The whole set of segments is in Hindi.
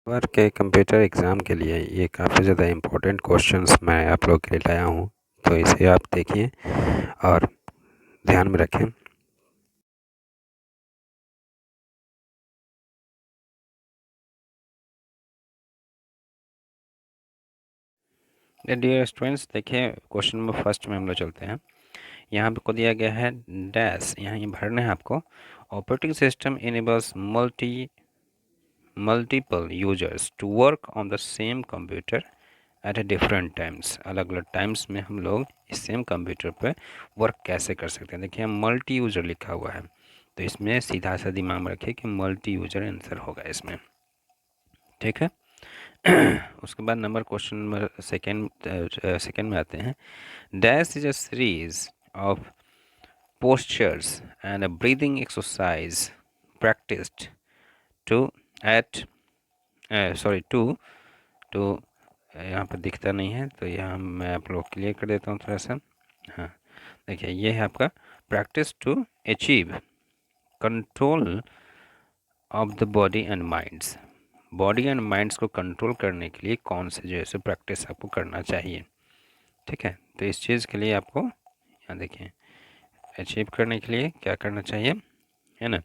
वर्क के कंप्यूटर एग्ज़ाम के लिए ये काफ़ी ज़्यादा इम्पोर्टेंट क्वेश्चंस मैं आप लोग के लिए लाया हूँ, तो इसे आप देखिए और ध्यान में रखें। डियर स्टूडेंट्स, देखिए क्वेश्चन नंबर फर्स्ट में हम लोग चलते हैं। यहाँ पे को दिया गया है डैश, यहाँ ये भरना है आपको। Operating system enables multiple users to work on the same computer at a different times. अलग अलग टाइम्स में हम लोग इस सेम कंप्यूटर पर वर्क कैसे कर सकते हैं। देखिए मल्टी यूज़र लिखा हुआ है, तो इसमें सीधा सा दिमाग में रखिए कि मल्टी यूज़र आंसर होगा इसमें, ठीक है। उसके बाद नंबर क्वेश्चन नंबर सेकेंड में आते हैं। Dash is a series of postures and a breathing exercise practiced to at to यहाँ पर दिखता नहीं है, तो यहाँ मैं आप लोग क्लियर कर देता हूँ थोड़ा सा। हाँ, देखिए ये है आपका practice to achieve control of the body and minds. Body and minds को कंट्रोल करने के लिए कौन से जो है प्रैक्टिस आपको करना चाहिए, ठीक है। तो इस चीज़ के लिए आपको यहाँ देखिए अचीव करने के लिए क्या करना चाहिए, है ना।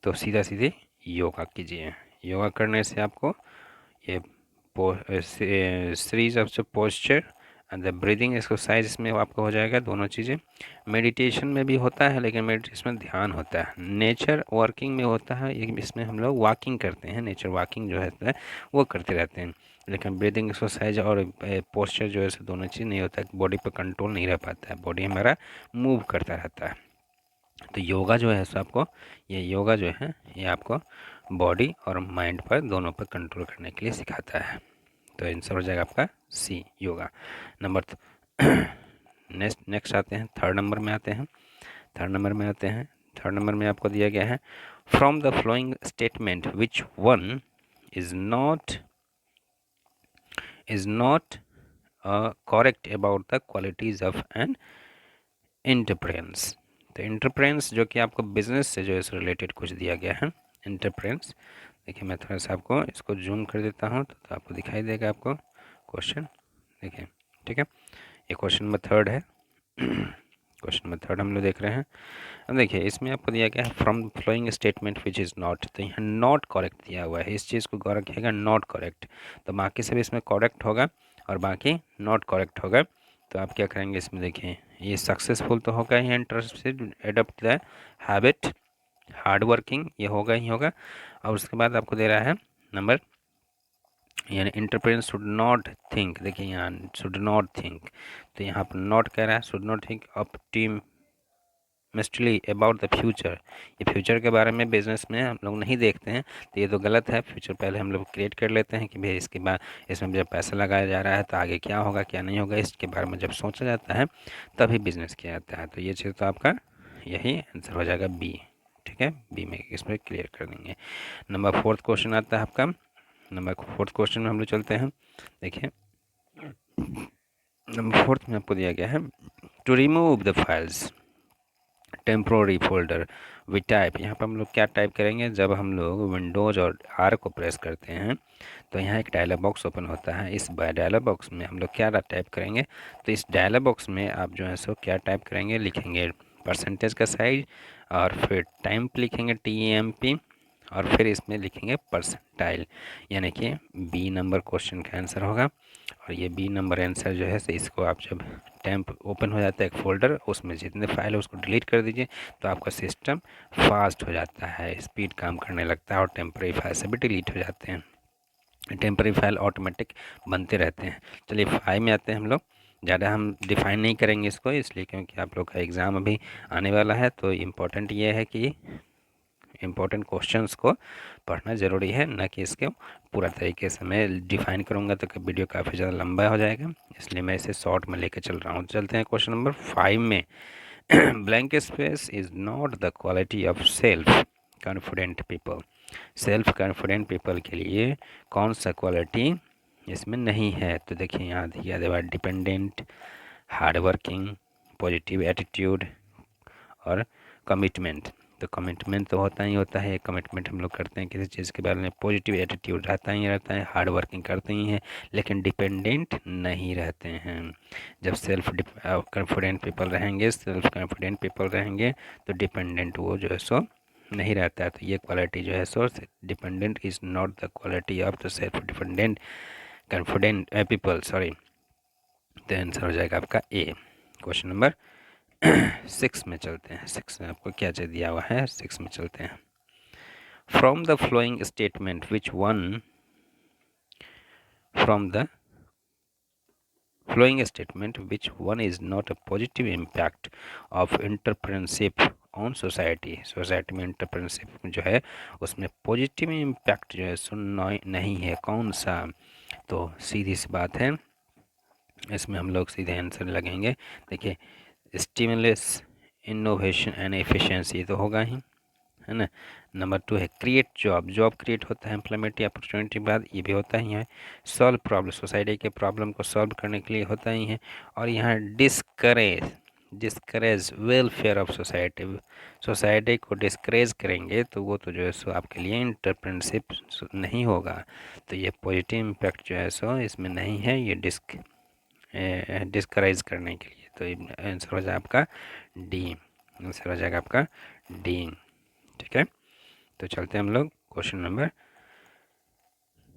तो सीधा सीधे योगा कीजिए। योगा करने से आपको ये series of posture and the breathing exercise में आपको हो जाएगा दोनों चीज़ें। मेडिटेशन में भी होता है, लेकिन मेडिटेशन में ध्यान होता है। नेचर वर्किंग में होता है, इसमें हम लोग वॉकिंग करते हैं, नेचर वॉकिंग जो है वो करते रहते हैं। लेकिन ब्रीदिंग एक्सरसाइज और पोस्चर जो है दोनों चीज़ नहीं होता है, बॉडी पर कंट्रोल नहीं रह पाता है, बॉडी हमारा मूव करता रहता है। तो योगा जो है आपको, ये योगा जो है ये आपको बॉडी और माइंड पर दोनों पर कंट्रोल करने के लिए सिखाता है। तो आंसर हो जाएगा आपका सी, योगा। नंबर नेक्स्ट आते हैं, थर्ड नंबर में आते हैं। थर्ड नंबर में आपको दिया गया है from the flowing statement which one is not correct about the qualities of an entrepreneurs. तो एंटरप्रेन्योर्स जो कि आपको बिजनेस से जो है रिलेटेड कुछ दिया गया है। एंटरप्रेन्योर्स, देखिए मैं थोड़ा सा आपको इसको जूम कर देता हूँ तो आपको दिखाई देगा आपको क्वेश्चन, देखिए, ठीक है। ये क्वेश्चन नंबर थर्ड है। क्वेश्चन नंबर थर्ड हम लोग देख रहे हैं। अब देखिए इसमें आपको दिया गया है from flowing statement which is not, तो यहाँ नॉट करेक्ट दिया हुआ है, इस चीज़ को गौर रखिएगा, नॉट करेक्ट। तो बाकी सब इसमें करेक्ट होगा और बाकी नॉट करेक्ट होगा। तो आप क्या करेंगे इसमें, देखिए ये सक्सेसफुल तो होगा ही, interested adapt the habit, hard working, ये होगा ही होगा। और उसके बाद आपको दे रहा है नंबर, यानी इंटरप्रेन्योर शुड नॉट थिंक, देखिए यहाँ शुड नॉट थिंक, तो यहाँ पर नॉट कह रहा है, should not think optimistically about the future. ये फ्यूचर के बारे में बिजनेस में हम लोग नहीं देखते हैं, तो ये तो गलत है। फ्यूचर पहले हम लोग क्रिएट कर लेते हैं कि भाई इसके बाद इसमें जब पैसा लगाया जा रहा है तो आगे क्या होगा क्या नहीं होगा, इसके बारे में जब सोचा जाता है तभी बिजनेस किया जाता है। तो ये चीज़ तो आपका यही आंसर हो जाएगा बी, ठीक है। बी में इसमें क्लियर कर देंगे। नंबर फोर्थ क्वेश्चन आता है आपका। नंबर फोर्थ क्वेश्चन में हम लोग चलते हैं। देखिए नंबर फोर्थ में आपको दिया गया है to remove the files temporary folder we type. यहाँ पर हम लोग क्या टाइप करेंगे, जब हम लोग विंडोज़ और आर को प्रेस करते हैं तो यहाँ एक डायलॉग बॉक्स ओपन होता है। इस डायलॉग बॉक्स में हम लोग क्या टाइप करेंगे, तो इस डायलॉग बॉक्स में आप जो है सो क्या टाइप करेंगे, लिखेंगे परसेंटेज का साइज और फिर टाइम लिखेंगे TMP और फिर इसमें लिखेंगे परसेंटाइल, यानी कि बी नंबर क्वेश्चन का आंसर होगा। और ये बी नंबर आंसर जो है इसको आप जब टैंप ओपन हो जाता है एक फ़ोल्डर, उसमें जितने फाइल है उसको डिलीट कर दीजिए, तो आपका सिस्टम फास्ट हो जाता है, स्पीड काम करने लगता है और टेम्परेरी फाइल से भी डिलीट हो जाते हैं। टेम्परेरी फाइल ऑटोमेटिक बनते रहते हैं। चलिए 5 में आते हैं हम लोग। ज़्यादा हम डिफ़ाइन नहीं करेंगे इसको, इसलिए क्योंकि आप लोग का एग्ज़ाम अभी आने वाला है, तो इम्पोर्टेंट ये है कि इम्पोर्टेंट क्वेश्चंस को पढ़ना ज़रूरी है, ना कि इसके पूरा तरीके से मैं डिफ़ाइन करूँगा तो वीडियो काफ़ी ज़्यादा लंबा हो जाएगा, इसलिए मैं इसे शॉर्ट में लेके चल रहा हूँ। चलते हैं क्वेश्चन नंबर 5 में। Blank space is not the quality of self confident people. Self confident people के लिए कौन सा क्वालिटी इसमें नहीं है, तो देखिए यहाँ दिया हुआ dependent, hard working, positive attitude और कमिटमेंट। तो कमिटमेंट तो होता ही होता है, कमिटमेंट हम लोग करते हैं किसी चीज़ के बारे में, पॉजिटिव एटीट्यूड रहता ही रहता है, हार्ड वर्किंग करते ही हैं, लेकिन डिपेंडेंट नहीं रहते हैं। जब सेल्फ कॉन्फिडेंट पीपल रहेंगे, सेल्फ कॉन्फिडेंट पीपल रहेंगे, तो डिपेंडेंट वो जो है सो नहीं रहता है। तो ये क्वालिटी जो है so, dependent is not the quality of the self dependent confident people, sorry. तो आंसर हो जाएगा आपका ए। क्वेश्चन नंबर 6 में चलते हैं। 6 में आपको क्या चाहिए दिया हुआ है, 6 में चलते हैं। From the flowing statement which one, from the flowing statement which one is not a positive impact of entrepreneurship on society। Society में entrepreneurship जो है उसमें पॉजिटिव इम्पैक्ट जो है सुनना नहीं है, कौन सा? तो सीधी सी बात है, इसमें हम लोग सीधे आंसर लगेंगे। देखिए, स्टिमुलस इनोवेशन एंड एफिशिएंसी तो होगा ही, है ना। नंबर 2 है क्रिएट जॉब, जॉब क्रिएट होता है एम्प्लॉयमेंट या अपॉर्चुनिटी बाद, ये भी होता ही है। सॉल्व प्रॉब्लम, सोसाइटी के प्रॉब्लम को सॉल्व करने के लिए होता ही है। और यहाँ discourage, discourage welfare of society, society को डिस्करेज करेंगे तो वो तो जो है सो आपके लिए इंटरप्रेन्योरशिप नहीं होगा। तो ये पॉजिटिव इम्पैक्ट जो है सो इसमें नहीं है, ये डिस्करेज करने के लिए। तो आंसर हो जाएगा आपका डी, आंसर हो जाएगा आपका डी। ठीक है, तो चलते हैं हम लोग क्वेश्चन नंबर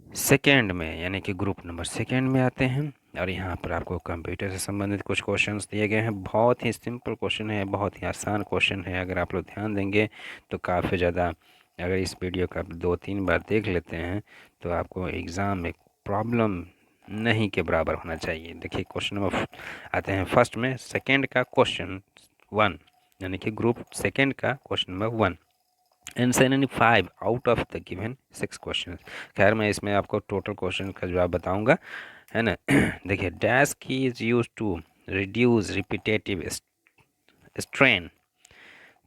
सेकेंड में, यानी कि ग्रुप नंबर सेकेंड में आते हैं। और यहाँ पर आपको कंप्यूटर से संबंधित कुछ क्वेश्चंस दिए गए हैं। बहुत ही सिंपल क्वेश्चन है, बहुत ही आसान क्वेश्चन है। अगर आप लोग ध्यान देंगे तो काफ़ी ज़्यादा, अगर इस वीडियो का आप 2-3 बार देख लेते हैं तो आपको एग्ज़ाम में प्रॉब्लम नहीं के बराबर होना चाहिए। देखिए क्वेश्चन नंबर आते हैं फर्स्ट में, सेकेंड का क्वेश्चन 1, यानी कि ग्रुप सेकेंड का question number 1। Answer any 5 out of the given 6 question. खैर मैं इसमें आपको टोटल क्वेश्चन का जवाब बताऊंगा, है ना। देखिए, dash key is use to reduce repetitive strain.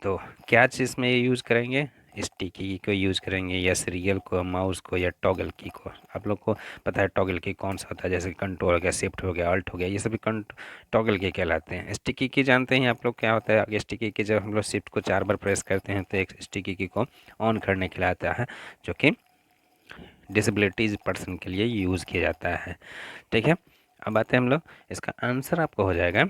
तो क्या चीज़ में ये यूज़ करेंगे? स्टिकी को यूज़ करेंगे, या सीरियल को, माउस को, या टॉगल की को। आप लोग को पता है टॉगल की कौन सा होता है, जैसे कंट्रोल हो गया, शिफ्ट हो गया, अल्ट हो गया, ये सभी टॉगल के कहलाते हैं। स्टिकी की जानते हैं आप लोग क्या होता है? आगे स्टिकी की जब हम लोग शिफ्ट को 4 बार प्रेस करते हैं तो एक स्टिकी की को ऑन करने के लिए आता है, जो कि डिसेबिलिटीज पर्सन के लिए यूज़ किया जाता है। ठीक है, अब आते हैं हम लोग, इसका आंसर आपको हो जाएगा,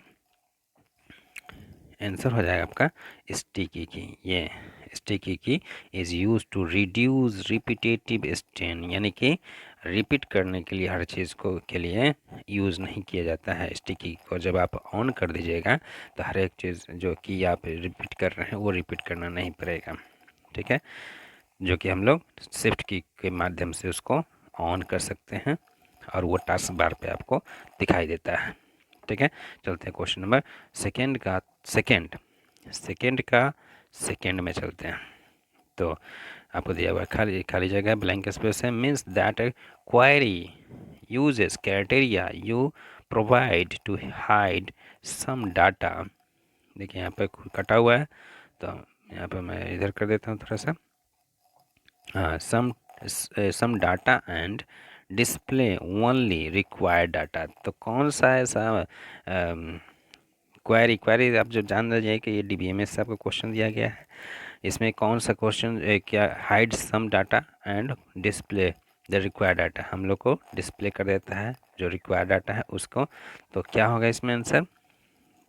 आंसर हो जाएगा आपका स्टिकी की। ये sticky key is use to reduce repetitive strain, यानी कि रिपीट करने के लिए हर चीज़ को के लिए यूज़ नहीं किया जाता है। स्टिकी को जब आप ऑन कर दीजिएगा तो हर एक चीज़ जो कि आप रिपीट कर रहे हैं वो रिपीट करना नहीं पड़ेगा। ठीक है, जो कि हम लोग शिफ्ट की के माध्यम से उसको ऑन कर सकते हैं और वो टास्क बार पे आपको दिखाई देता है। ठीक है, चलते हैं क्वेश्चन नंबर सेकेंड का सेकेंड में चलते हैं। तो आपको दिया हुआ खाली खाली जगह ब्लैंक स्पेस है, means that query uses criteria you provide to hide some data. देखिए यहाँ पे कटा हुआ है, तो यहाँ पे मैं इधर कर देता हूँ थोड़ा सा। हाँ, some data and display only required data. तो कौन सा ऐसा क्वेरी आप जो जान लीजिए कि ये DBMS से आपको क्वेश्चन दिया गया है, इसमें कौन सा क्वेश्चन क्या hide some data and display the required data, हम लोग को डिस्प्ले कर देता है जो रिक्वायर्ड डाटा है उसको। तो क्या होगा इसमें आंसर?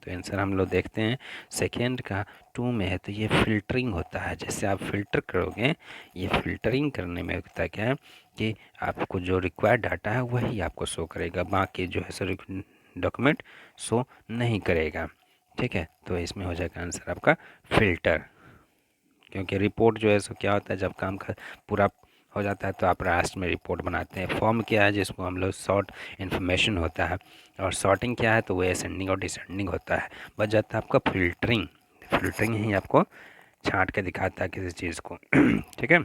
तो आंसर हम लोग देखते हैं सेकेंड का 2 में है, तो ये फिल्टरिंग होता है। जैसे आप फिल्टर करोगे, ये फिल्टरिंग करने में होता है क्या कि आपको जो रिक्वायर्ड डाटा है वही आपको शो करेगा, बाकी जो है सो डॉक्यूमेंट शो नहीं करेगा। ठीक है, तो इसमें हो जाएगा आंसर आपका फिल्टर। क्योंकि रिपोर्ट जो है सो क्या होता है, जब काम का पूरा हो जाता है तो आप लास्ट में रिपोर्ट बनाते हैं। फॉर्म क्या है, जिसको हम लोग शॉर्ट इन्फॉर्मेशन होता है, और सॉर्टिंग क्या है, तो वो असेंडिंग और डिसेंडिंग होता है। बच जाता है आपका फिल्टरिंग, फिल्टरिंग ही आपको छांट के दिखाता है किसी चीज़ को। ठीक है,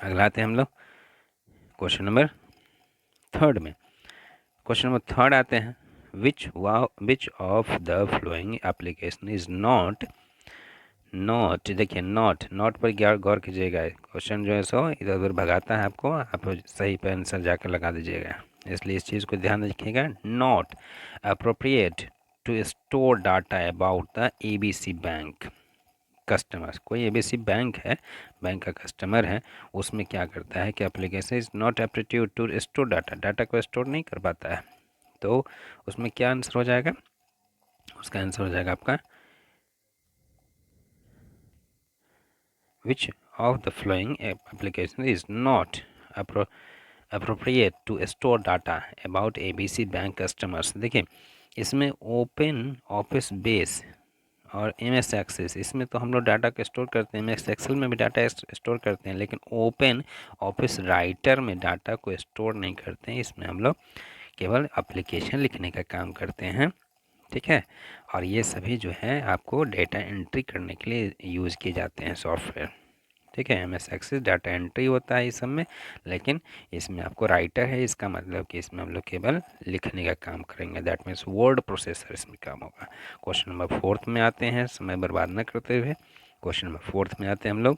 अगला आते हैं हम लोग क्वेश्चन नंबर थर्ड में। क्वेश्चन नंबर थर्ड आते हैं, विच of the flowing application is not, देखिए नॉट पर गौर कीजिएगा। क्वेश्चन जो है सो इधर उधर भगाता है आपको, आप सही पे आंसर जाकर लगा दीजिएगा, इसलिए इस चीज़ को ध्यान रखिएगा। Not appropriate to store data about the ABC bank. Customers, कोई एबीसी बैंक है, बैंक का कस्टमर है, उसमें क्या करता है कि application is not aptitude to store data, data को स्टोर नहीं कर पाता है। तो उसमें क्या आंसर हो जाएगा, उसका आंसर हो जाएगा आपका which of the flowing application is not appropriate to store data about ABC bank customers. देखिए इसमें ओपन ऑफिस बेस और एम एस एक्सेस, इसमें तो हम लोग डाटा को स्टोर करते हैं, एम एस एक्सेल में भी डाटा स्टोर करते हैं, लेकिन ओपन ऑफिस राइटर में डाटा को स्टोर नहीं करते हैं। इसमें हम लोग केवल एप्लीकेशन लिखने का काम करते हैं, ठीक है। और ये सभी जो है आपको डेटा एंट्री करने के लिए यूज़ किए जाते हैं सॉफ्टवेयर, ठीक है। M S access data entry होता है इस सब में, लेकिन इसमें आपको राइटर है, इसका मतलब कि इसमें हम लोग केवल लिखने का काम करेंगे, दैट मीन्स वर्ड प्रोसेसर इसमें काम होगा। क्वेश्चन नंबर 4 में आते हैं, समय बर्बाद न करते हुए क्वेश्चन नंबर 4 में आते हैं हम लोग,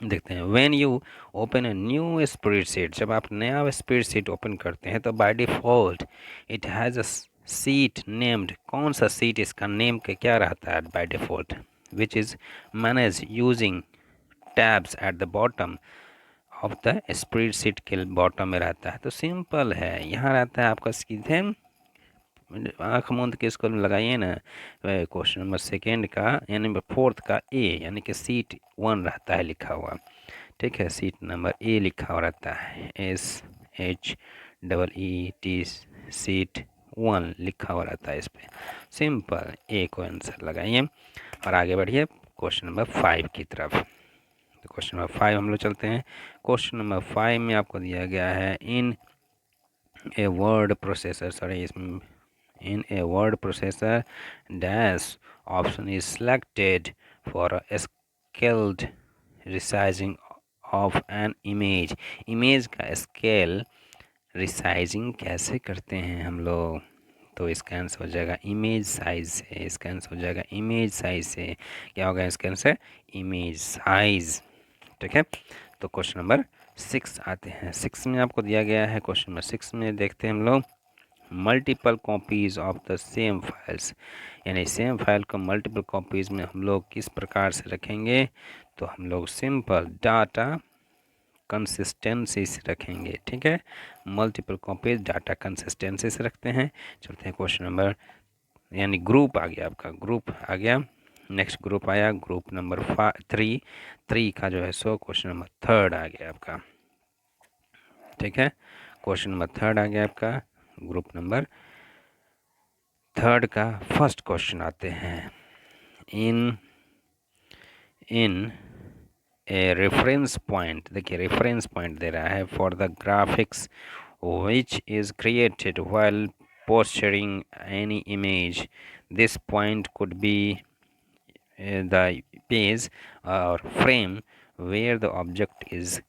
देखते हैं। When you open a new spreadsheet, जब आप नया स्प्रेडशीट ओपन करते हैं तो by default it has a seat named, कौन सा सीट इसका नेम का क्या रहता है by default, which is manage using tabs at the bottom of the spreadsheet के बॉटम में रहता है। तो सिंपल है, यहाँ रहता है आपका सीधे आँख मूंद के इसको लगाइए ना, क्वेश्चन नंबर सेकेंड का यानी 4th का ए, यानी कि सीट 1 रहता है लिखा हुआ, ठीक है। सीट नंबर ए लिखा हुआ रहता है, SHEET, सीट 1 लिखा हुआ रहता है इस पर। सिंपल ए को आंसर लगाइए और आगे बढ़िए क्वेश्चन नंबर 5 की तरफ। तो क्वेश्चन नंबर 5 हम लोग चलते हैं। क्वेश्चन नंबर 5 में आपको दिया गया है इन ए वर्ड प्रोसेसर, सॉरी इसमें in a word processor dash option is selected for a scaled resizing of an image, image का स्केल रिसाइजिंग कैसे करते हैं हम लोग, तो इसका आंसर हो जाएगा इमेज साइज से, इसका आंसर हो जाएगा इमेज साइज से। क्या होगा इसका आंसर, इमेज साइज, ठीक है। तो क्वेश्चन नंबर 6 आते हैं। 6 में आपको दिया गया है, क्वेश्चन नंबर 6 में देखते हैं हम लोग multiple copies of the same files, यानी सेम फाइल को मल्टीपल कॉपीज़ में हम लोग किस प्रकार से रखेंगे, तो हम लोग सिंपल डाटा कंसिस्टेंसी से रखेंगे, ठीक है। मल्टीपल कॉपीज डाटा कंसिस्टेंसी से रखते हैं। चलते हैं क्वेश्चन नंबर, यानी ग्रुप आ गया आपका, ग्रुप आ गया, नेक्स्ट ग्रुप आया ग्रुप नंबर 3 का जो है सो क्वेश्चन नंबर 3 आ गया आपका, ठीक है। क्वेश्चन नंबर 3 आ गया आपका ग्रुप नंबर 3 का फर्स्ट क्वेश्चन आते हैं। इन ए रेफरेंस पॉइंट, देखिए रेफरेंस पॉइंट दे रहा है for the graphics which is created while posturing any image. This point could be the page or frame where the object is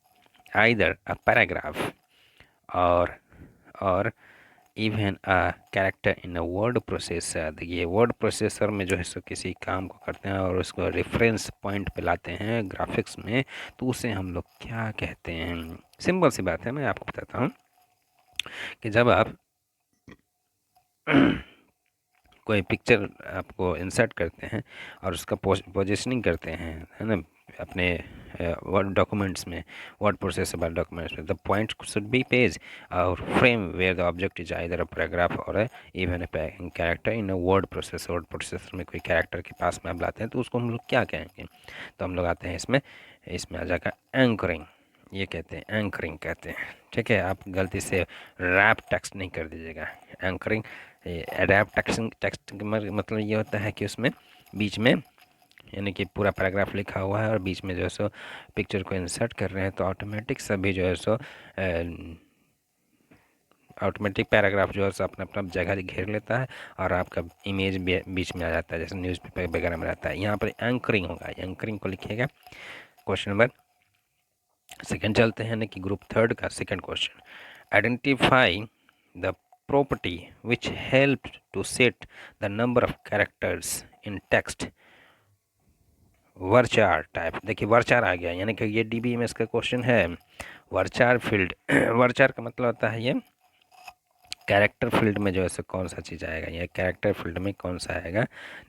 either a paragraph or even a character in a word processor. देखिए वर्ड प्रोसेसर में जो है सो किसी काम को करते हैं और उसको रेफरेंस पॉइंट पे लाते हैं ग्राफिक्स में, तो उसे हम लोग क्या कहते हैं। सिंपल सी बात है, मैं आपको बताता हूँ कि जब आप कोई पिक्चर आपको इंसर्ट करते हैं और उसका पोजिशनिंग करते हैं, है ना, अपने वर्ड डॉक्यूमेंट्स में, वर्ड प्रोसेसर वाले डॉक्यूमेंट्स में, the point should be page और frame where the object is either a paragraph और even a character in a word processor. Word processor में कोई कैरेक्टर के पास में आप लाते हैं तो उसको हम लोग क्या कहेंगे, तो हम लोग आते हैं इसमें आ जाएगा एंकरिंग, ये कहते हैं एंकरिंग कहते हैं, ठीक है। आप गलती से रैप टेक्स्ट नहीं कर दीजिएगा, एंकरिंग रैप टेक्स्ट मतलब ये होता है कि उसमें बीच में यानी कि पूरा पैराग्राफ लिखा हुआ है और बीच में जो है सो पिक्चर को इंसर्ट कर रहे हैं, तो ऑटोमेटिक सभी जो है सो ऑटोमेटिक पैराग्राफ जो है सो अपना अपना जगह घेर लेता है और आपका इमेज बीच में आ जाता है, जैसे न्यूज़पेपर वगैरह में रहता है। यहाँ पर एंकरिंग होगा, एंकरिंग को लिखिएगा। क्वेश्चन नंबर 2 चलते हैं, यानी कि ग्रुप 3 का second question, identify the property which helped to set the number of characters in text varchar type. देखिए वर्चार आ गया, यानी कि ये DBMS का क्वेश्चन है। वर्चार फील्ड वर्चार का मतलब होता है ये कैरेक्टर फील्ड में जो है कौन सा चीज़ आएगा, ये कैरेक्टर फील्ड में कौन सा आएगा।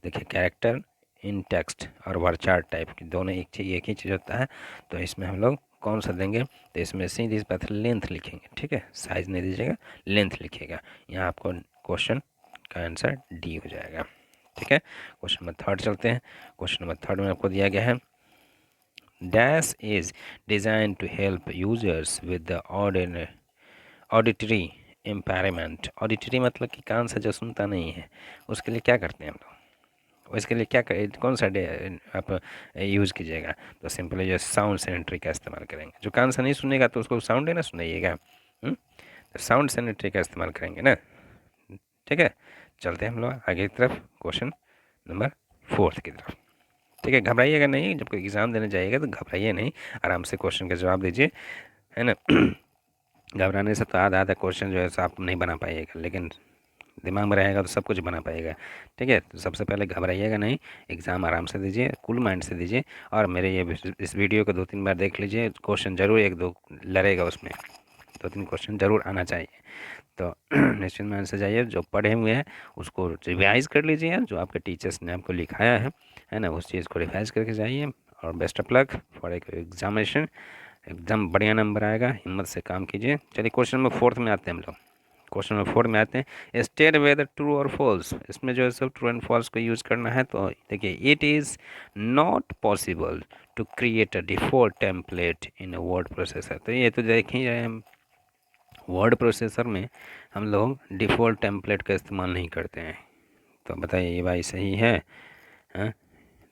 देखिए कैरेक्टर इन टेक्स्ट और वर्चार्ट टाइप की दोनों एक ही चीज़ होता है। तो इसमें हम लोग कौन सा देंगे, तो इसमें सीधी इस बात लेंथ लिखेंगे, ठीक है, साइज नहीं दीजिएगा, लेंथ लिखिएगा। यहाँ आपको क्वेश्चन का आंसर डी हो जाएगा, ठीक है। क्वेश्चन नंबर थर्ड चलते हैं। क्वेश्चन नंबर थर्ड में आपको दिया गया है dash is design to help users with the auditory impairment. Auditory मतलब कि कान से जो सुनता नहीं है, उसके लिए क्या करते हैं हम लोग, उसके लिए क्या कौन सा आप यूज़ कीजिएगा, तो सिंपली जो साउंड सैनिटरी का इस्तेमाल करेंगे। जो कान से नहीं सुनेगा तो उसको साउंड ही ना सुनाइएगा, तो साउंड सैनिटरी का इस्तेमाल करेंगे ना, ठीक है। चलते हैं हम लोग आगे की तरफ, क्वेश्चन नंबर फोर्थ की तरफ, ठीक है। घबराइएगा नहीं, जब कोई एग्ज़ाम देने जाइएगा तो घबराइए नहीं, आराम से क्वेश्चन का जवाब दीजिए, है ना। घबराने से तो आधा आधा क्वेश्चन जो है सो आप नहीं बना पाइएगा, लेकिन दिमाग में रहेगा तो सब कुछ बना पाएगा, ठीक है। तो सबसे पहले घबराइएगा नहीं, एग्ज़ाम आराम से दीजिए, कूल माइंड से दीजिए, और मेरे ये इस वीडियो को 2-3 बार देख लीजिए, क्वेश्चन ज़रूर 1-2 लड़ेगा, उसमें 2-3 क्वेश्चन ज़रूर आना चाहिए। तो निश्चित माइंड से जाइए, जो पढ़े हुए हैं उसको रिवाइज़ कर लीजिए, जो आपके टीचर्स ने आपको लिखाया है ना, उस चीज़ को रिवाइज़ करके जाइए, और बेस्ट ऑफ लक फॉर एक एग्जामिनेशन, एकदम बढ़िया नंबर आएगा, हिम्मत से काम कीजिए। चलिए क्वेश्चन नंबर फोर्थ में आते हैं हम लोग। क्वेश्चन नंबर 4 में आते हैं, स्टेट वेदर ट्रू और फॉल्स। इसमें जो है सब ट्रू एंड फॉल्स को यूज़ करना है। तो देखिए, it is not possible to create a default template in a word processor. तो ये तो देख ही रहे हैं, वर्ड प्रोसेसर में हम लोग डिफ़ॉल्ट टेम्पलेट का इस्तेमाल नहीं करते हैं। तो बताइए ये भाई सही है? हाँ,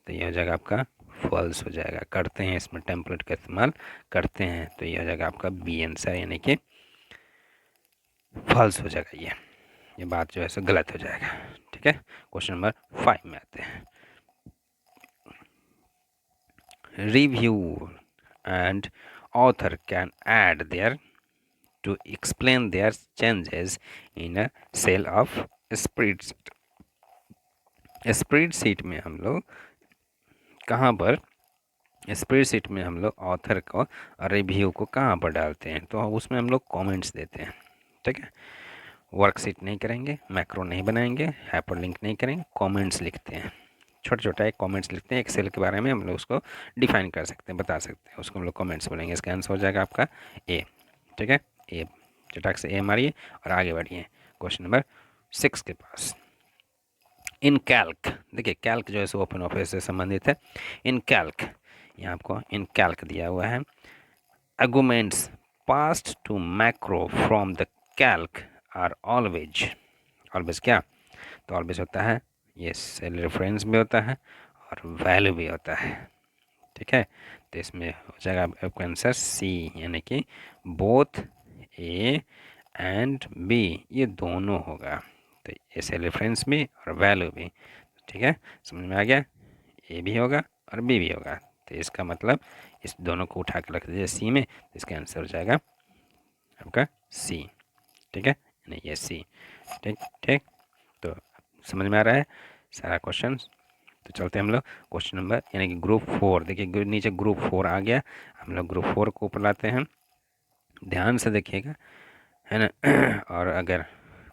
तो ये हो जाएगा आपका फॉल्स हो जाएगा, करते हैं इसमें टेम्पलेट का इस्तेमाल करते हैं, तो ये हो जाएगा आपका बी आंसर, यानी कि फॉल्स हो जाएगा। ये बात जो है सो गलत हो जाएगा, ठीक है। क्वेश्चन नंबर 5 में आते हैं, review and author can add their to explain their changes in a cell of spreadsheet. Spreadsheet में हम लोग कहाँ पर, स्प्रेडशीट में हम लोग ऑथर को रिव्यू को कहाँ पर डालते हैं, तो उसमें हम लोग कमेंट्स देते हैं, ठीक है। वर्कशीट नहीं करेंगे, मैक्रो नहीं बनाएंगे, हाइपरलिंक नहीं करेंगे, कमेंट्स लिखते हैं, छोटा छोटा एक कमेंट्स लिखते हैं। एक्सेल के बारे में हम लोग उसको डिफाइन कर सकते हैं, बता सकते हैं, उसको हम लोग कमेंट्स बोलेंगे। इसका आंसर हो जाएगा आपका ए, ठीक है। ए, चटाक से ए मारिए और आगे बढ़िए क्वेश्चन नंबर 6 के पास। इन कैल्क, देखिए कैल्क जो है सो ओपन ऑफिस से संबंधित है। इन कैल्क, यहाँ आपको इन कैल्क दिया हुआ है, arguments passed to macro from the calc are always, always क्या, तो ऑलवेज होता है ये सेल रेफरेंस भी होता है और वैल्यू भी होता है, ठीक है। तो इसमें हो जाएगा आपका आंसर सी, यानी कि बोथ ए एंड बी, ये दोनों होगा। तो ये सेल रेफरेंस भी और वैल्यू भी, ठीक है, समझ में आ गया। ए भी होगा और बी भी होगा, तो इसका मतलब इस दोनों को उठा के रख दीजिए सी में, तो इसका आंसर हो जाएगा आपका सी, ठीक है, यानी ये सी, ठीक ठीक। तो समझ में आ रहा है सारा क्वेश्चन। तो चलते हैं हम लोग क्वेश्चन नंबर, यानी कि ग्रुप 4, देखिए नीचे ग्रुप 4 आ गया, हम लोग ग्रुप 4 को ऊपर लाते हैं, ध्यान से देखिएगा, है ना। और अगर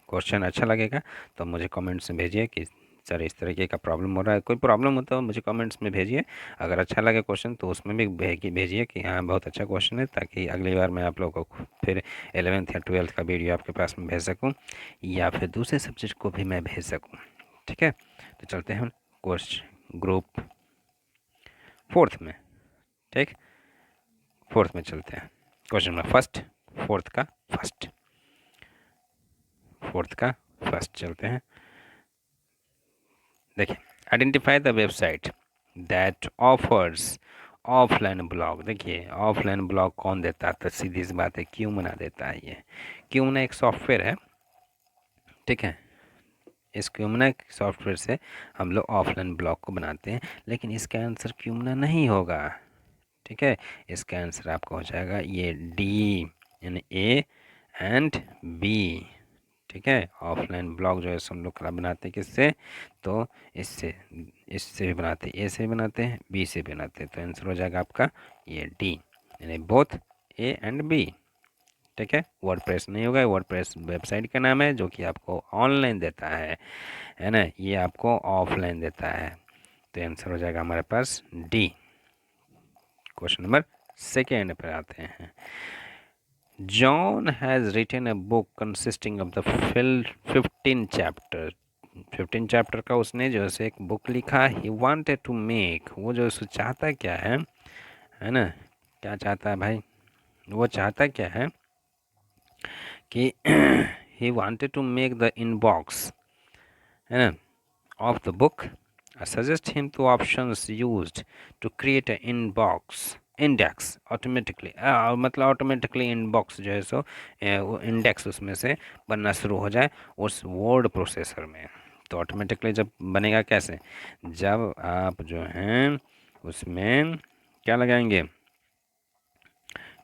क्वेश्चन अच्छा लगेगा तो मुझे कमेंट्स में भेजिए कि सर इस तरीके का प्रॉब्लम हो रहा है, कोई प्रॉब्लम हो तो मुझे कमेंट्स में भेजिए। अगर अच्छा लगे क्वेश्चन तो उसमें भी भेजिए कि हाँ बहुत अच्छा क्वेश्चन है, ताकि अगली बार मैं आप लोगों को फिर 11th या 12th का वीडियो आपके पास में भेज सकूँ, या फिर दूसरे सब्जेक्ट को भी मैं भेज सकूँ, ठीक है। तो चलते हैं क्वेश्चन ग्रुप 4th में, ठीक, 4th में चलते हैं। क्वेश्चन नंबर फर्स्ट, 4th का फर्स्ट, 4th का फर्स्ट चलते हैं। देखिए, identify the website that offers offline blog. देखिए ऑफलाइन ब्लॉग कौन देता है, तो सीधी सी बात है क्यूमना देता है। ये क्यूमना एक सॉफ्टवेयर है, ठीक है। इस क्यूमना सॉफ्टवेयर से हम लोग ऑफलाइन ब्लॉग को बनाते हैं, लेकिन इसका आंसर क्यूमना नहीं होगा, ठीक है। इसका आंसर आपका हो जाएगा ये डी, यानी ए एंड बी, ठीक है। ऑफलाइन ब्लॉग जो है हम लोग बनाते हैं किससे, तो इससे भी बनाते हैं, ए से भी बनाते हैं, बी से भी बनाते हैं, तो आंसर हो जाएगा आपका ये डी, यानी बोथ ए एंड बी, ठीक है। वर्डप्रेस नहीं होगा, वर्डप्रेस वेबसाइट का नाम है जो कि आपको ऑनलाइन देता है ना, ये आपको ऑफलाइन देता है। तो आंसर हो जाएगा हमारे पास डी। क्वेश्चन नंबर सेकेंड पर आते हैं। John has written a book consisting of the 15 chapter. 15 chapter का उसने जो है एक बुक लिखा। ही वांटेड टू मेक, वो जो है चाहता क्या है ना, क्या चाहता है भाई, वो चाहता क्या है कि he wanted to make the inbox है ना of the book. I suggest him two options used to create an index automatically, मतलब ऑटोमेटिकली इनबॉक्स जो है सो वो इंडेक्स उसमें से बनना शुरू हो जाए उस वर्ड प्रोसेसर में। तो ऑटोमेटिकली जब बनेगा कैसे, जब आप जो हैं उसमें क्या लगाएंगे,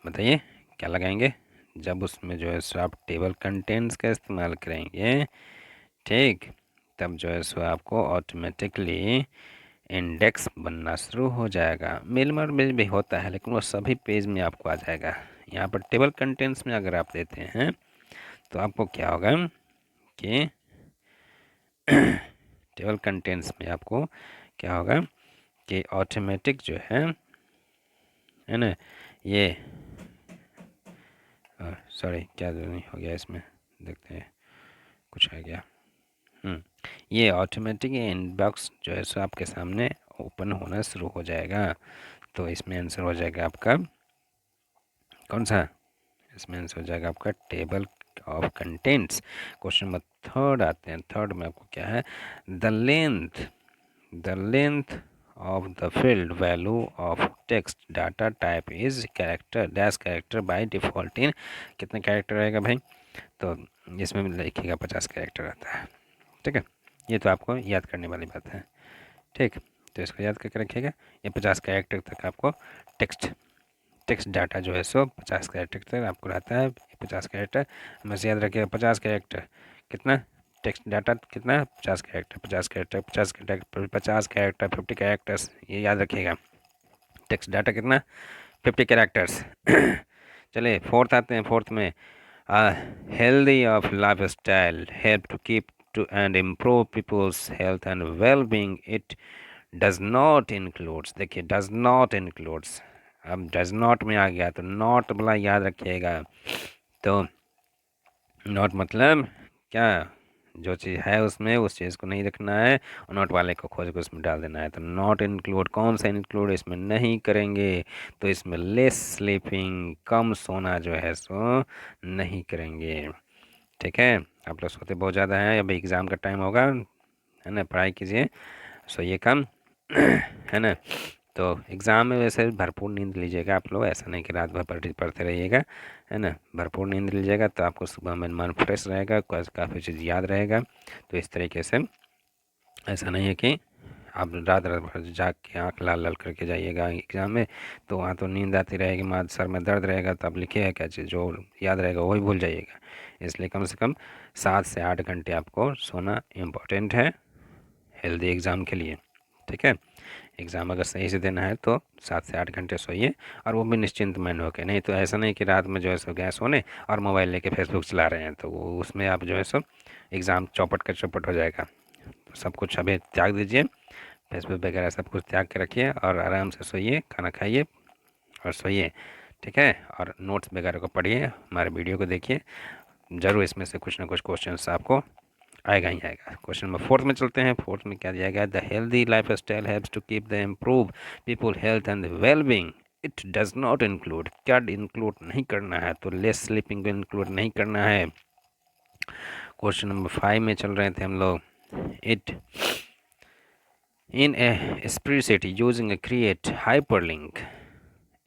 बताइए क्या लगाएंगे, जब उसमें जो है सो आप टेबल कंटेंट्स का इस्तेमाल करेंगे, ठीक, तब जो है सो आपको ऑटोमेटिकली इंडेक्स बनना शुरू हो जाएगा। मेल में भी होता है लेकिन वो सभी पेज में आपको आ जाएगा। यहाँ पर टेबल कंटेंट्स में अगर आप देते हैं तो आपको क्या होगा कि टेबल कंटेंट्स में आपको क्या होगा कि ऑटोमेटिक जो है ना, ये सॉरी क्या नहीं हो गया इसमें, देखते हैं कुछ आ गया। ये ऑटोमेटिक इनबॉक्स जो है सो आपके सामने ओपन होना शुरू हो जाएगा। तो इसमें आंसर हो जाएगा आपका कौन सा, इसमें आंसर हो जाएगा आपका table of contents. Question number third आते हैं। थर्ड में आपको क्या है, the length of the field value of text data type is character dash character by default in, कितने कैरेक्टर रहेगा भाई, तो इसमें लिखिएगा 50 कैरेक्टर आता है, ठीक है। ये तो आपको याद करने वाली बात है, ठीक, तो इसको याद करके रखिएगा। ये 50 कैरेक्टर तक आपको टेक्स्ट डाटा जो है सो 50 कैरेक्टर तक आपको रहता है। 50 कैरेक्टर हमें याद रखिएगा, 50 कैरेक्टर कितना टेक्स्ट डाटा कितना, 50 character 50 character 50 character 50 character 50 characters, ये याद रखिएगा। टेक्स्ट डाटा कितना, 50 कैरेक्टर्स। चलिए फोर्थ आते हैं। फोर्थ में healthy of lifestyle help to keep to and improve people's health and well-being. It does not includes, देखिए does not includes, अब does not में आ गया तो not वाला याद रखिएगा। तो not मतलब क्या, जो चीज़ है उसमें उस चीज़ को नहीं रखना है और नॉट वाले को खोज के उसमें डाल देना है। तो नॉट इंक्लूड, कौन सा इंक्लूड इसमें नहीं करेंगे, तो इसमें लेस स्लीपिंग, कम सोना जो है सो नहीं करेंगे, ठीक है। आप लोग सोते बहुत ज़्यादा हैं, अभी एग्ज़ाम का टाइम होगा है ना, पढ़ाई कीजिए, सोइए कम है ना। तो एग्ज़ाम में वैसे भरपूर नींद लीजिएगा आप लोग, ऐसा नहीं कि रात भर पढ़ते रहिएगा, है ना, भरपूर नींद लीजिएगा तो आपको सुबह में मन फ्रेश रहेगा, काफ़ी चीज़ याद रहेगा। तो इस तरीके से ऐसा नहीं है कि आप रात रात भर जाग के आँख लाल लाल करके जाइएगा एग्ज़ाम में, तो वहाँ तो नींद आती रहेगी, माँ सर में दर्द रहेगा, तो आप लिखिएगा क्या चीज़, जो याद रहेगा वही भूल जाइएगा। इसलिए कम से कम 7 से 8 घंटे आपको सोना इम्पोर्टेंट है हेल्दी एग्ज़ाम के लिए, ठीक है। एग्ज़ाम अगर सही से देना है तो 7 से 8 घंटे सोइए, और वो भी निश्चिंत मन होकर, नहीं तो ऐसा नहीं कि रात में जो है सो गए सोने और मोबाइल लेके फेसबुक चला रहे हैं, तो वो उसमें आप जो है सो एग्ज़ाम चौपट का चौपट हो जाएगा। तो सब कुछ अभी त्याग दीजिए, फेसबुक वगैरह सब कुछ त्याग के रखिए और आराम से सोइए, खाना खाइए और सोइए, ठीक है। और नोट्स वगैरह को पढ़िए, हमारे वीडियो को देखिए, ज़रूर इसमें से कुछ ना कुछ क्वेश्चन आपको आएगा ही आएगा। क्वेश्चन नंबर 4 में चलते हैं। 4 में क्या दिया गया, the healthy lifestyle helps to keep the improve people health and well being. It does not include, क्या इंक्लूड नहीं करना है, तो लेस स्लीपिंग को इंक्लूड नहीं करना है। क्वेश्चन नंबर 5 में चल रहे थे हम लोग। It in A spreadsheet using A create hyperlink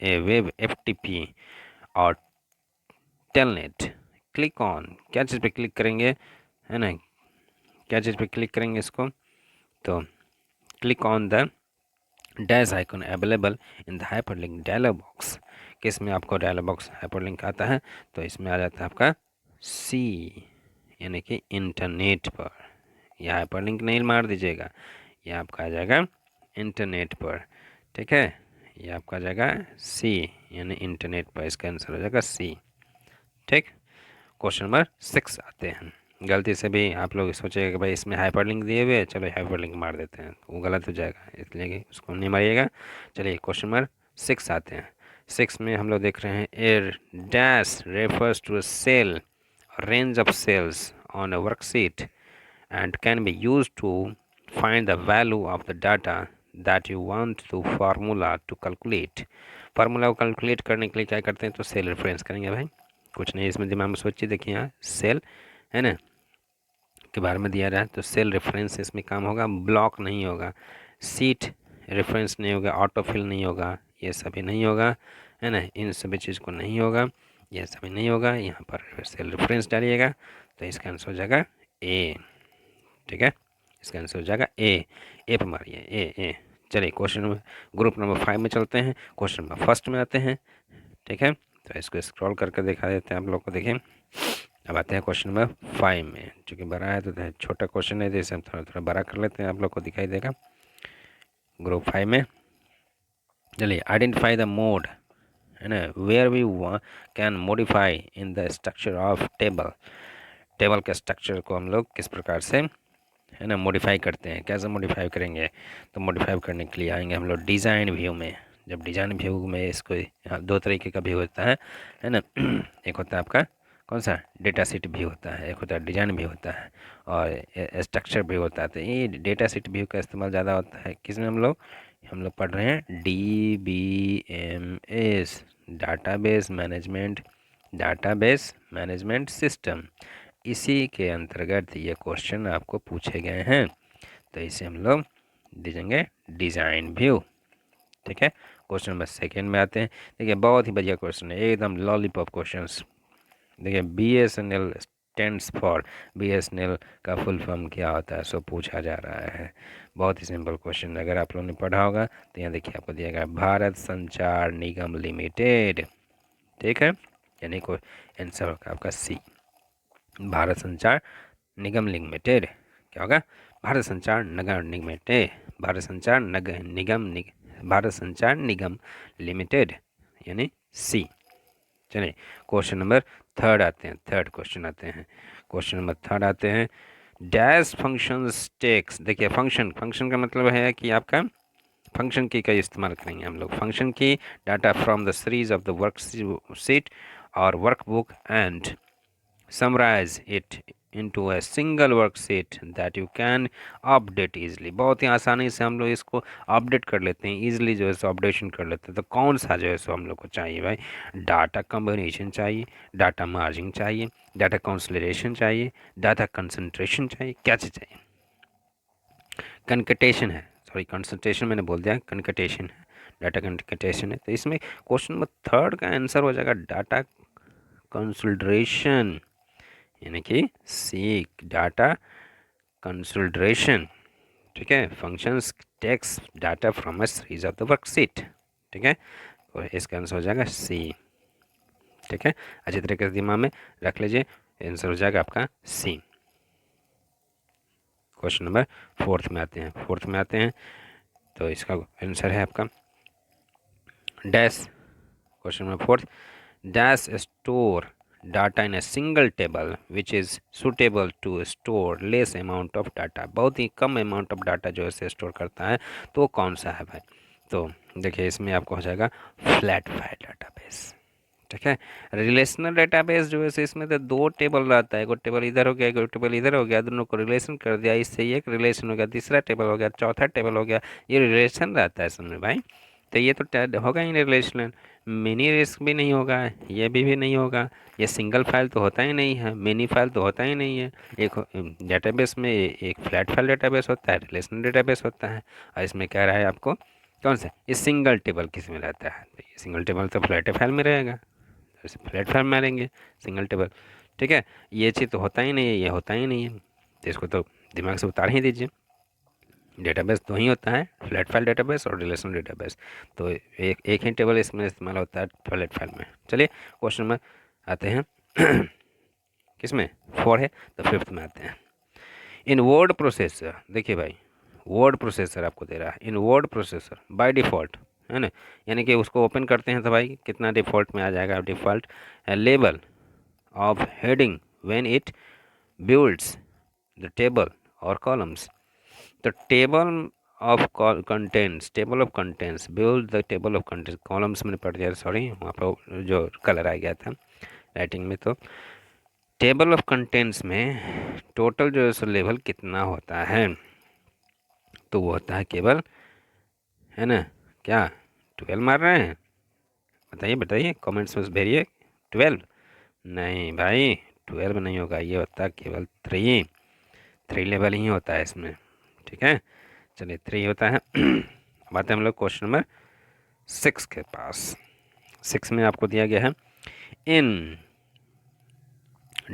A web FTP और टेलनेट, क्लिक ऑन, क्या चीज़ पे क्लिक करेंगे, है ना, क्या चीज़ पे क्लिक करेंगे इसको, तो click on the dash icon available in the hyperlink dialogue box. किस में आपको डायलॉग बॉक्स हाइपरलिंक आता है, तो इसमें आ जाता है आपका सी, यानी कि इंटरनेट पर। यह हाइपरलिंक नहीं मार दीजिएगा, यह आपका आ जाएगा इंटरनेट पर, ठीक है। यह आपका आ जाएगा सी, यानी इंटरनेट पर, इसका आंसर हो जाएगा सी, ठीक। क्वेश्चन नंबर 6 आते हैं। गलती से भी आप लोग सोचेगा कि भाई इसमें हाइपरलिंक दिए हुए हैं, चलो हाइपरलिंक मार देते हैं, तो वो गलत हो जाएगा, इसलिए कि उसको नहीं मारिएगा। चलिए क्वेश्चन नंबर 6 आते हैं। 6 में हम लोग देख रहे हैं, air dash refers to a cell range of cells on a worksheet and can be used to find the value of the data that you want to formula to calculate। Formula को कैलकुलेट करने के लिए क्या करते हैं, तो सेल रेफरेंस करेंगे भाई। कुछ नहीं इसमें दिमाग में सोचिए, देखिए यहाँ सेल है ना के बारे में दिया रहा है, तो सेल रेफरेंस इसमें काम होगा, ब्लॉक नहीं होगा, सीट रेफरेंस नहीं होगा, ऑटोफिल नहीं होगा, ये सभी नहीं होगा, है ना, इन सभी चीज़ को नहीं होगा, ये सभी नहीं होगा। यहाँ पर सेल रेफरेंस डालिएगा तो इसका आंसर हो जाएगा ए। ठीक है, इसका आंसर हो जाएगा ए पर मारिए, ए। चलिए क्वेश्चन नंबर ग्रुप नंबर 5 में चलते हैं, क्वेश्चन नंबर फर्स्ट में आते हैं। ठीक है, तो इसको स्क्रॉल करके दिखा देते हैं आप लोग को। देखिए अब आते हैं क्वेश्चन नंबर 5 में, चूँकि बड़ा है तो छोटा क्वेश्चन है, जैसे हम थोड़ा थोड़ा बड़ा कर लेते हैं, आप लोग को दिखाई देगा ग्रुप 5 में। चलिए आइडेंटिफाई द मोड, है ना, where we can modify in the structure of table. Table के स्ट्रक्चर को हम लोग किस प्रकार से, है ना, मॉडिफाई करते हैं, कैसे मॉडिफाई करेंगे, तो मॉडिफाई करने के लिए आएंगे हम लोग डिज़ाइन व्यू में। जब डिज़ाइन व्यू में इसको यहाँ 2 तरीके का व्यू होता है ना एक होता है आपका कौन सा डेटा सीट व्यू होता है, एक होता है डिज़ाइन व्यू होता है, और स्ट्रक्चर व्यू होता है। तो ये डेटा सीट व्यू का इस्तेमाल ज़्यादा होता है किस में, हम लोग पढ़ रहे हैं DBMS, डाटाबेस मैनेजमेंट सिस्टम। इसी के अंतर्गत ये क्वेश्चन आपको पूछे गए हैं, तो इसे हम लोग दीजिएंगे डिज़ाइन व्यू। ठीक है, क्वेश्चन नंबर 2 में आते हैं। देखिए बहुत ही बढ़िया क्वेश्चन है, एकदम लॉलीपॉप क्वेश्चंस। देखिए BSNL स्टैंड्स फॉर, BSNL का फुल फॉर्म क्या होता है, सो पूछा जा रहा है। बहुत ही सिंपल क्वेश्चन, अगर आप लोगों ने पढ़ा होगा तो यहाँ देखिए आपको दिया गया भारत संचार निगम लिमिटेड। ठीक है, यानी कोई आंसर होगा आपका सी, भारत संचार निगम लिमिटेड। क्या होगा, भारत संचार निगम लिमिटेड, भारत संचार भारत संचार निगम लिमिटेड, यानी सी। चलिए क्वेश्चन नंबर 3 आते हैं, क्वेश्चन नंबर 3 आते हैं। डैश फंक्शन टेक्स, देखिए फंक्शन का मतलब है कि आपका फंक्शन की का इस्तेमाल करेंगे हम लोग, फंक्शन की data from the series of the worksheet और workbook and summarize it into a single worksheet that you can update easily। बहुत ही आसानी से हम लोग इसको अपडेट कर लेते हैं, इजीली जो है सो अपडेशन कर लेते हैं। तो कौन सा जो है सो हम लोग को चाहिए भाई, डाटा कम्बिनेशन चाहिए, डाटा मार्जिंग चाहिए, डाटा कंसोलिडेशन चाहिए, डाटा कंसंट्रेशन चाहिए, क्या चीज़ चाहिए, कनकटेशन है, सॉरी कंसंट्रेशन मैंने बोल दिया, कनकटेशन है, डाटा कनकटेशन है। तो इसमें क्वेश्चन नंबर 3 का आंसर हो जाएगा डाटा कंसोलिडेशन, यानी कि सी, डाटा कंसोलिडेशन। ठीक है, functions takes data from a series of the worksheet. ठीक है, और इसका आंसर हो जाएगा सी। ठीक है, अच्छी तरीके से दिमाग में रख लीजिए, आंसर हो जाएगा आपका सी। क्वेश्चन नंबर 4 में आते हैं, तो इसका आंसर है आपका dash, question number 4, dash store data in a single table which is suitable to store less amount of data. बहुत ही कम अमाउंट ऑफ डाटा जो है स्टोर करता है, तो कौन सा है भाई, तो देखिए इसमें आपको हो जाएगा फ्लैट फाइल डाटाबेस। ठीक है, रिलेशनल डेटाबेस जो है इसमें तो 2 टेबल रहता है, एक टेबल इधर हो गया, एक टेबल इधर हो गया, दोनों को रिलेशन कर दिया, इससे एक रिलेशन हो गया, तीसरा टेबल हो गया, चौथा टेबल हो गया, ये रिलेशन रहता है समझ भाई। तो ये तो होगा ही रिलेशनल, मिनी रिस्क भी नहीं होगा, ये भी नहीं होगा, ये सिंगल फाइल तो होता ही नहीं है, मिनी फाइल तो होता ही नहीं है। एक डेटाबेस में एक फ्लैट फाइल डेटाबेस होता है, रिलेशनल डेटाबेस होता है, और इसमें कह रहा है आपको कौन सा, ये सिंगल टेबल किस में रहता है, तो ये सिंगल टेबल तो फ्लैट फाइल में रहेगा, जैसे प्लेटफॉर्म मारेंगे सिंगल टेबल। ठीक है, ये चीज़ तो होता ही नहीं है, ये होता ही नहीं है, तो इसको तो दिमाग से उतार ही दीजिए। डेटाबेस दो ही होता है, फ्लैट फाइल डेटाबेस और रिलेशनल डेटाबेस, तो एक ही टेबल इसमें इस्तेमाल होता है फ्लैट फाइल में। चलिए क्वेश्चन में आते हैं किसमें 4 है, तो 5th में आते हैं। इन वर्ड प्रोसेसर, देखिए भाई वर्ड प्रोसेसर आपको दे रहा है, इन वर्ड प्रोसेसर बाय डिफ़ॉल्ट, है ना, यानी कि उसको ओपन करते हैं तो भाई कितना डिफ़ॉल्ट में आ जाएगा, default label of heading when it builds the table or columns. The table of contents build the table of contents. Columns मैंने पढ़ दिया, सॉरी वहाँ पर जो कलर आ गया था राइटिंग में। तो टेबल ऑफ कंटेंट्स में टोटल जो है लेवल कितना होता है, तो वो होता है केवल, है ना, क्या 12 मार रहे हैं? बताइए बताइए, कमेंट्स में भेजिए। 12 नहीं भाई, 12 नहीं होगा, ये होता है केवल 3 लेवल ही होता है इसमें, ठीक है। चलिए 3 होता है। अब आते हैं हम लोग क्वेश्चन नंबर 6 के पास। 6 में आपको दिया गया है, इन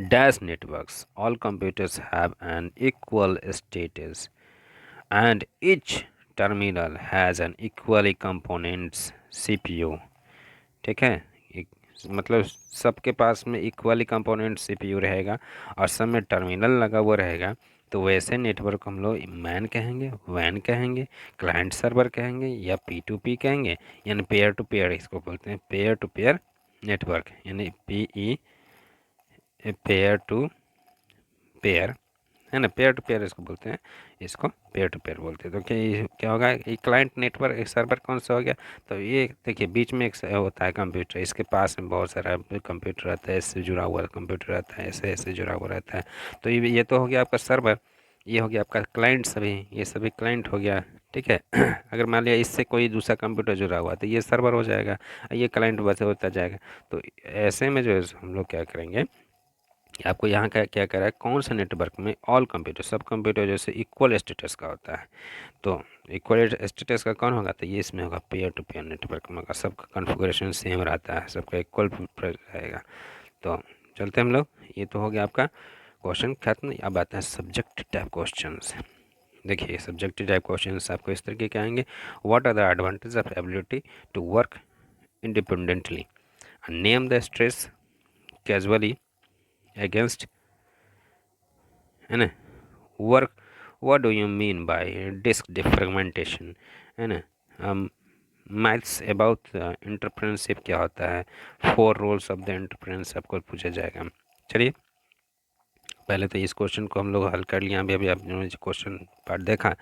dash networks all computers have an equal status and each terminal has an equally components CPU। ठीक है, मतलब सबके पास में इक्वली कंपोनेंट सीपीयू रहेगा और सब में टर्मिनल लगा हुआ रहेगा। तो वैसे नेटवर्क हम लोग मैन कहेंगे, वैन कहेंगे, क्लाइंट सर्वर कहेंगे, या P2P कहेंगे, यानी पेयर टू पेयर इसको बोलते हैं, पेयर टू पेयर नेटवर्क, यानी PE, पेयर टू पेयर, है ना, पेयर टू पेयर इसको बोलते हैं, इसको पेयर टू पेयर बोलते हैं। तो क्या होगा, ये क्लाइंट नेटवर्क, एक सर्वर कौन सा हो गया, तो ये देखिए बीच में एक होता है कंप्यूटर, इसके पास में बहुत सारा कंप्यूटर रहता है, इससे जुड़ा हुआ कंप्यूटर रहता है, ऐसे ऐसे जुड़ा हुआ रहता है। तो ये तो हो गया आपका सर्वर, ये हो गया आपका क्लाइंट, सभी ये सभी क्लाइंट हो गया, ठीक है। अगर मान लिया इससे कोई दूसरा कंप्यूटर जुड़ा हुआ तो ये सर्वर हो जाएगा, ये क्लाइंट वैसे होता जाएगा। तो ऐसे में जो है हम लोग क्या करेंगे, आपको यहाँ का क्या करा है, कौन सा नेटवर्क में ऑल कंप्यूटर, सब कंप्यूटर जैसे इक्वल स्टेटस का होता है। तो इक्वल स्टेटस का कौन होगा, तो ये इसमें होगा पेयर टू पेयर नेटवर्क में होगा, सबका कॉन्फ़िगरेशन सेम रहता है, सबका इक्वल रहेगा। तो चलते हम लोग, ये तो हो गया आपका क्वेश्चन खत्म। अब आते हैं सब्जेक्ट टाइप क्वेश्चन। देखिए सब्जेक्टिव टाइप क्वेश्चन आपको इस तरीके के आएंगे, what are the advantage of ability to work independently, name the stress casually against, है ना, work, what do you mean by disk defragmentation, है ना, मैथ्स अबाउट एंटरप्रेन्योरशिप क्या होता है, 4 रोल्स ऑफ द एंटरप्रेन्योर आपको पूछा जाएगा। चलिए पहले तो इस क्वेश्चन को हम लोग हल कर लिया, अभी आपने क्वेश्चन पार्ट देखा।